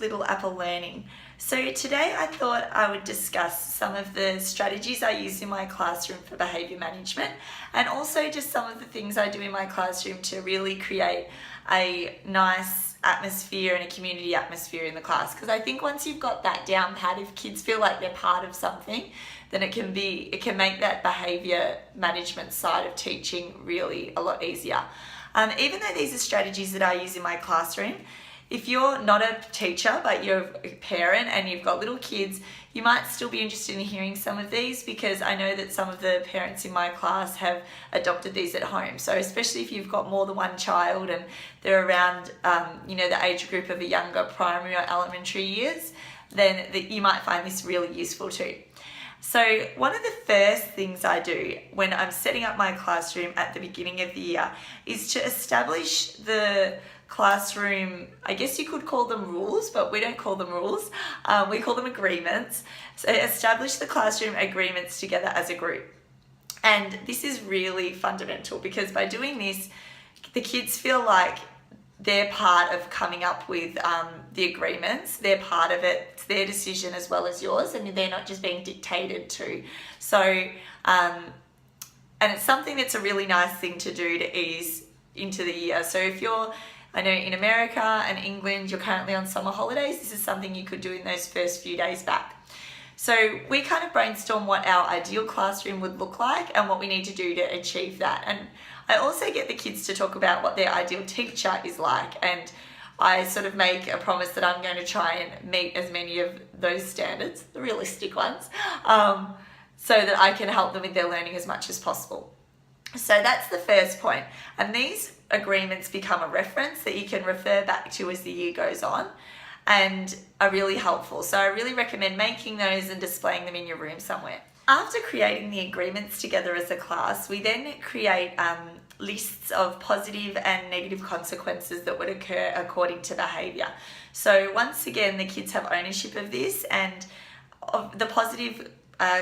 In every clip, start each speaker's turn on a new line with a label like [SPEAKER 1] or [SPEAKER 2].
[SPEAKER 1] Little Apple Learning. So today I thought I would discuss some of the strategies I use in my classroom for behaviour management, and also just some of the things I do in my classroom to really create a nice atmosphere and a community atmosphere in the class. Because I think once you've got that down pat, if kids feel like they're part of something, then it can make that behaviour management side of teaching really a lot easier. Even though these are strategies that I use in my classroom, if you're not a teacher but you're a parent and you've got little kids, you might still be interested in hearing some of these, because I know that some of the parents in my class have adopted these at home. So especially if you've got more than one child and they're around the age group of a younger primary or elementary years, then you might find this really useful too. So one of the first things I do when I'm setting up my classroom at the beginning of the year is to establish the classroom, I guess you could call them rules, but we don't call them rules, we call them agreements. So establish the classroom agreements together as a group. And this is really fundamental, because by doing this, the kids feel like they're part of coming up with the agreements. They're part of it. It's their decision as well as yours, and they're not just being dictated to. So, and it's something that's a really nice thing to do to ease into the year. So if I know in America and England, you're currently on summer holidays, this is something you could do in those first few days back. So we kind of brainstorm what our ideal classroom would look like and what we need to do to achieve that. And I also get the kids to talk about what their ideal teacher is like, and I sort of make a promise that I'm going to try and meet as many of those standards, the realistic ones, so that I can help them with their learning as much as possible. So that's the first point. And these agreements become a reference that you can refer back to as the year goes on, and are really helpful. So I really recommend making those and displaying them in your room somewhere. After creating the agreements together as a class, we then create lists of positive and negative consequences that would occur according to behaviour. So once again, the kids have ownership of this, and of the positive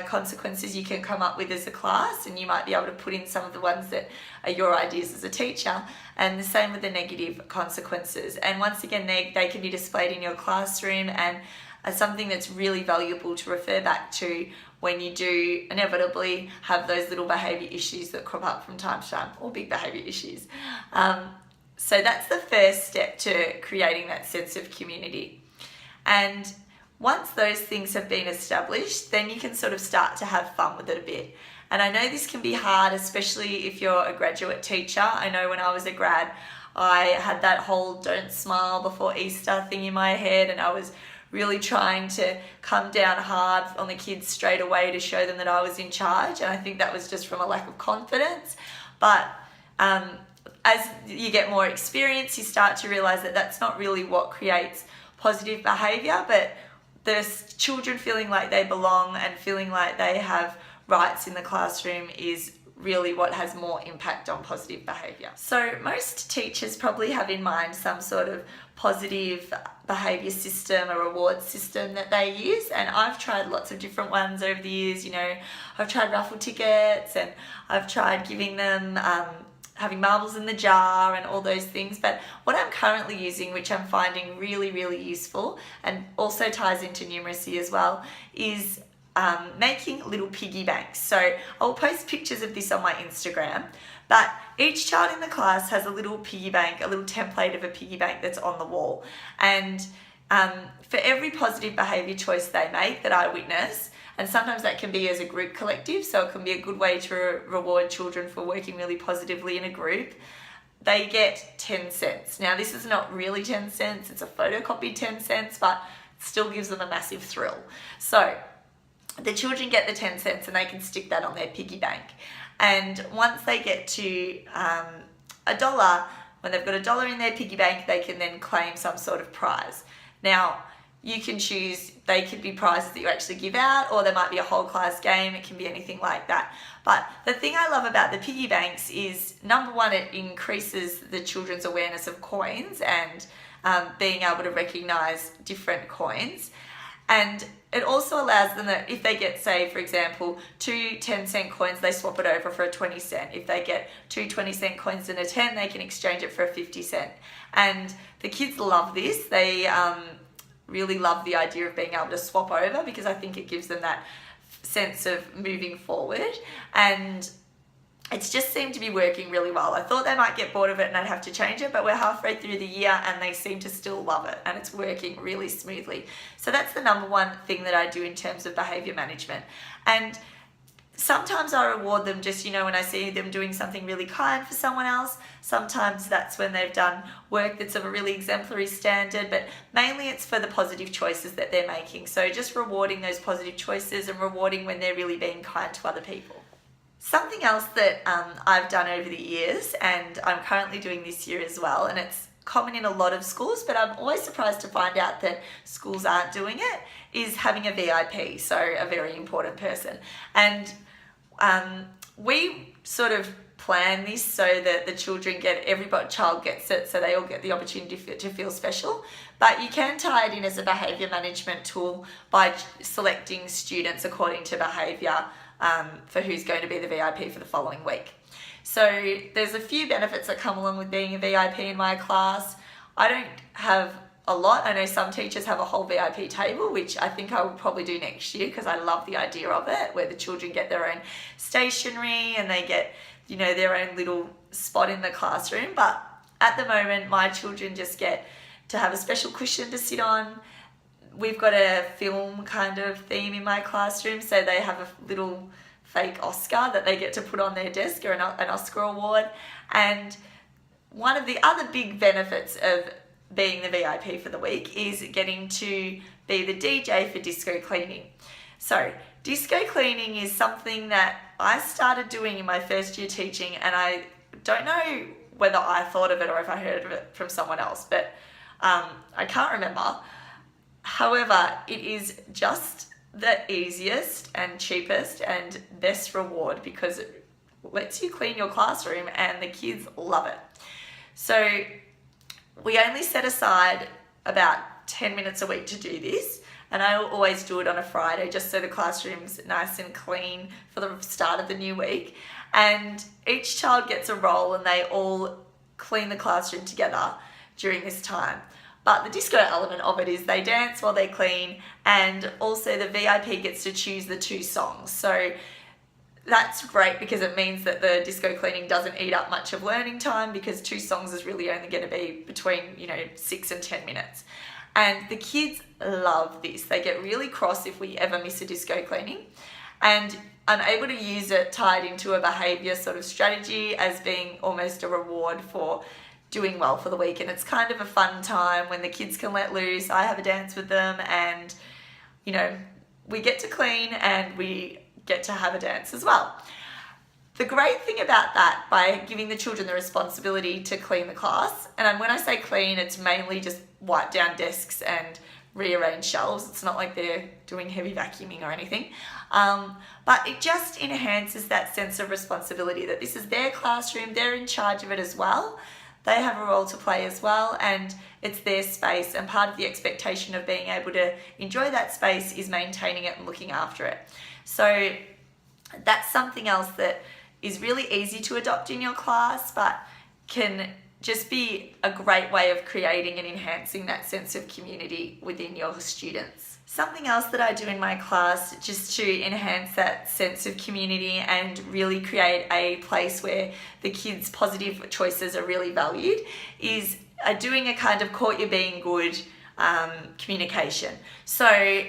[SPEAKER 1] consequences you can come up with as a class, and you might be able to put in some of the ones that are your ideas as a teacher, and the same with the negative consequences. And once again, they can be displayed in your classroom, and are something that's really valuable to refer back to when you do inevitably have those little behaviour issues that crop up from time to time, or big behaviour issues. So that's the first step to creating that sense of community. And once those things have been established, then you can sort of start to have fun with it a bit. And I know this can be hard, especially if you're a graduate teacher. I know when I was a grad, I had that whole don't smile before Easter thing in my head, and I was really trying to come down hard on the kids straight away to show them that I was in charge. And I think that was just from a lack of confidence. But as you get more experience, you start to realize that that's not really what creates positive behaviour, but the children feeling like they belong and feeling like they have rights in the classroom is really what has more impact on positive behaviour. So most teachers probably have in mind some sort of positive behaviour system, a reward system that they use, and I've tried lots of different ones over the years. I've tried raffle tickets, and I've tried giving them having marbles in the jar and all those things. But what I'm currently using, which I'm finding really, really useful, and also ties into numeracy as well, is making little piggy banks. So I'll post pictures of this on my Instagram, but each child in the class has a little piggy bank, a little template of a piggy bank that's on the wall. And for every positive behaviour choice they make that I witness, and sometimes that can be as a group collective, so it can be a good way to reward children for working really positively in a group, they get 10 cents. Now this is not really 10 cents, it's a photocopied 10 cents, but it still gives them a massive thrill. So the children get the 10 cents and they can stick that on their piggy bank. And once they get to $1, when they've got $1 in their piggy bank, they can then claim some sort of prize. Now, you can choose, they could be prizes that you actually give out, or there might be a whole class game, it can be anything like that. But the thing I love about the piggy banks is, number one, it increases the children's awareness of coins and being able to recognise different coins. And it also allows them that if they get, say, for example, 2 10-cent coins, they swap it over for a 20 cent. If they get 2 20-cent coins and a 10, they can exchange it for a 50 cent. And the kids love this. really love the idea of being able to swap over, because I think it gives them that sense of moving forward, and it's just seemed to be working really well. I thought they might get bored of it and I'd have to change it, but we're halfway through the year and they seem to still love it, and it's working really smoothly. So that's the number one thing that I do in terms of behaviour management. And sometimes I reward them just, when I see them doing something really kind for someone else. Sometimes that's when they've done work that's of a really exemplary standard, but mainly it's for the positive choices that they're making. So just rewarding those positive choices and rewarding when they're really being kind to other people. Something else that I've done over the years, and I'm currently doing this year as well, and it's common in a lot of schools, but I'm always surprised to find out that schools aren't doing it, is having a VIP, so a very important person. And we sort of plan this so that the every child gets it, so they all get the opportunity to feel special. But you can tie it in as a behaviour management tool by selecting students according to behaviour for who's going to be the VIP for the following week. So there's a few benefits that come along with being a VIP in my class. I don't have a lot. I know some teachers have a whole VIP table, which I think I will probably do next year, because I love the idea of it, where the children get their own stationery and they get, their own little spot in the classroom. But at the moment, my children just get to have a special cushion to sit on. We've got a film kind of theme in my classroom, so they have a little fake Oscar that they get to put on their desk, or an Oscar award. And one of the other big benefits of being the VIP for the week is getting to be the DJ for disco cleaning. So disco cleaning is something that I started doing in my first year teaching, and I don't know whether I thought of it or if I heard of it from someone else, but I can't remember. However, it is just the easiest and cheapest and best reward, because it lets you clean your classroom and the kids love it. So we only set aside about 10 minutes a week to do this, and I always do it on a Friday just so the classroom's nice and clean for the start of the new week. And each child gets a role and they all clean the classroom together during this time. But the disco element of it is they dance while they clean, and also the VIP gets to choose the 2 songs. So that's great, because it means that the disco cleaning doesn't eat up much of learning time, because 2 songs is really only going to be between 6 and 10 minutes. And the kids love this. They get really cross if we ever miss a disco cleaning, and I'm able to use it tied into a behaviour sort of strategy as being almost a reward for doing well for the week. And it's kind of a fun time when the kids can let loose. I have a dance with them, and we get to clean and we get to have a dance as well. The great thing about that, by giving the children the responsibility to clean the class, and when I say clean, it's mainly just wipe down desks and rearrange shelves. It's not like they're doing heavy vacuuming or anything, but it just enhances that sense of responsibility, that this is their classroom, they're in charge of it as well. They have a role to play as well, and it's their space, and part of the expectation of being able to enjoy that space is maintaining it and looking after it. So that's something else that is really easy to adopt in your class, but can just be a great way of creating and enhancing that sense of community within your students. Something else that I do in my class just to enhance that sense of community and really create a place where the kids' positive choices are really valued is doing a kind of caught you being good communication. So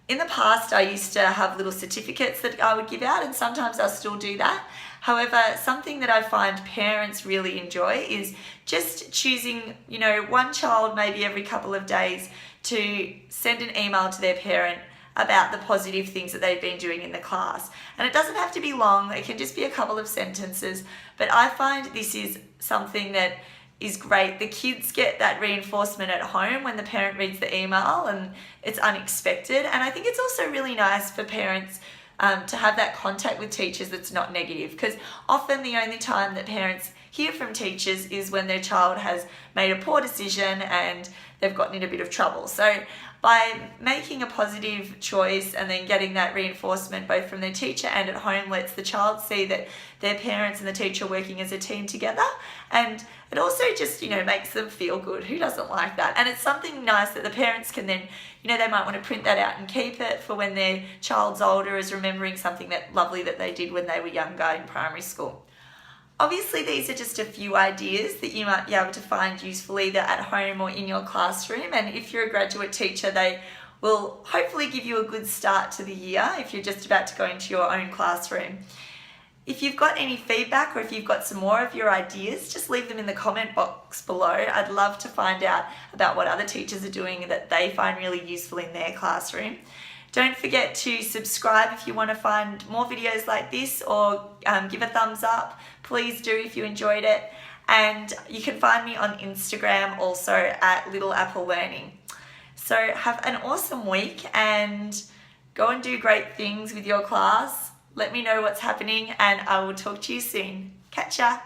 [SPEAKER 1] in the past, I used to have little certificates that I would give out, and sometimes I'll still do that. However, something that I find parents really enjoy is just choosing, one child maybe every couple of days to send an email to their parent about the positive things that they've been doing in the class. And it doesn't have to be long, it can just be a couple of sentences, but I find this is something that is great. The kids get that reinforcement at home when the parent reads the email, and it's unexpected. And I think it's also really nice for parents to have that contact with teachers that's not negative, because often the only time that parents hear from teachers is when their child has made a poor decision and they've gotten in a bit of trouble. So by making a positive choice and then getting that reinforcement both from their teacher and at home lets the child see that their parents and the teacher are working as a team together, and it also just, makes them feel good. Who doesn't like that? And it's something nice that the parents can then, they might want to print that out and keep it for when their child's older, as remembering something that lovely that they did when they were younger in primary school. Obviously, these are just a few ideas that you might be able to find useful either at home or in your classroom. And if you're a graduate teacher, they will hopefully give you a good start to the year if you're just about to go into your own classroom. If you've got any feedback or if you've got some more of your ideas, just leave them in the comment box below. I'd love to find out about what other teachers are doing that they find really useful in their classroom. Don't forget to subscribe if you want to find more videos like this, or give a thumbs up. Please do if you enjoyed it. And you can find me on Instagram also at Little Apple Learning. So have an awesome week and go and do great things with your class. Let me know what's happening and I will talk to you soon. Catch ya!